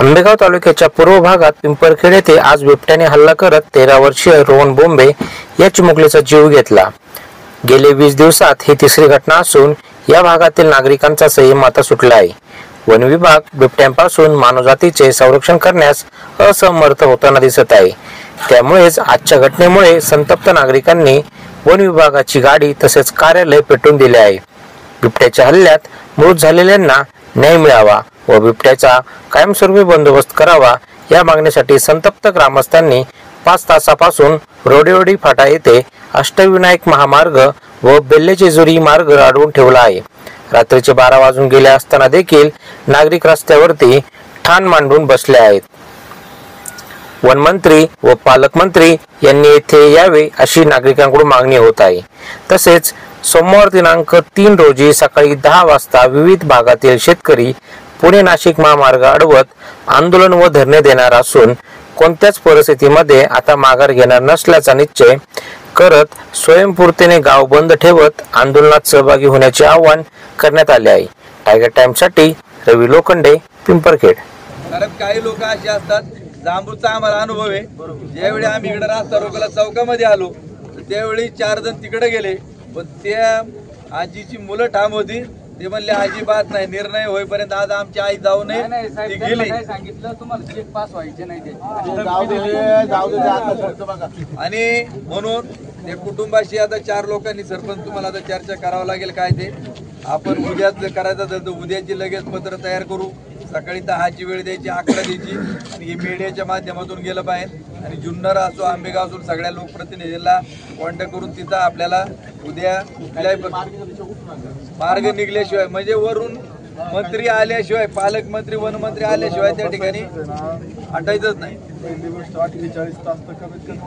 आंबेगाव तालुक्याच्या पूर्व भागात पिंपरखेड येथे आज बिबट्याने हल्ला करत 13 वर्षीय रोहन बोंबे या चिमुकलीचा जीव घेतला। गेले 20 दिवसात ही तिसरी घटना असून या भागातील नागरिकांचा संयम आता सुटला आहे। वन विभाग बिबट्यांपासून मानवजातीचे संरक्षण करण्यास असमर्थ होताना दिसत आहे। त्यामुळेच आजच्या घटनेमुळे संतप्त नागरिकांनी वन विभागाची गाडी तसेच कार्यालय पेटवून दिले आहे। बिबट्याच्या हल्ल्यात मृत झालेल्यांना न्याय मिळावा व बिबट्याचा कायमस्वरूपी बंदोबस्त करावा या मागणीसाठी संतप्त ग्रामस्थांनी 5 तासापासून रोडेवडी फाटा येथे अष्टविनायक महामार्ग व बेल्लेजेजुरी मार्ग अडवून ठेवला आहे। रात्रीचे 12 वाजून गेले असताना देखील नागरिक रस्त्यावरती ठाण मांडून बसले आहेत। वनमंत्री व पालकमंत्री यांनी येथे यावे अशी नागरिकांकडून मागणी होत आहे। तसेच सोमवार दिनांक 3 रोजी सकाळी 10 वाजता विविध भागातील शेतकरी पुणे नाशिक महामार्ग अडवत आंदोलन व धरणे देणार असून कोणत्याच परिस्थितीमध्ये आता माघार घेणार नसल्याचा निश्चय करत स्वयंपूर्तीने गाव बंद ठेवत आंदोलनात सहभागी होण्याचे आवाहन करण्यात आले आहे। टायगर टाइम्स साठी रवी लोखंडे, पिंपरखेड। कारण काही लोक असे असतात, जांबूचा आम्हाला अनुभव आहे। ज्यावेळी आम्ही इकडे रस्ता रोकोला चौकामध्ये आलो त्यावेळी 4 जण तिकडे गेले, पण त्या आजीची मुलं ठाम होती। ते म्हणले अजिबात नाही, निर्णय होईपर्यंत आज आमची आई जाऊ नये, ती गेली। सांगितलं तुम्हाला चेक पास व्हायचे नाही ते आणि म्हणून त्या कुटुंबाशी आता 4 लोकांनी सरपंच तुम्हाला आता चर्चा करावं लागेल। काय ते आपण उद्याच करायचं तर उद्याची लगेच पत्र तयार करू। सकाळी 10ची वेळ द्यायची, 11 द्यायची आणि हे मीडियाच्या माध्यमातून गेलं पाहिजे। आणि जुन्नर असो आंबेगाव असो सगळ्या लोकप्रतिनिधींना कॉन्टॅक्ट करून तिथं आपल्याला उद्या कुठल्याही मार्ग निघल्याशिवाय म्हणजे वरून मंत्री आल्याशिवाय, पालकमंत्री वनमंत्री आल्याशिवाय त्या ठिकाणी हटायचंच नाही। 48 तास तर कमीत कमी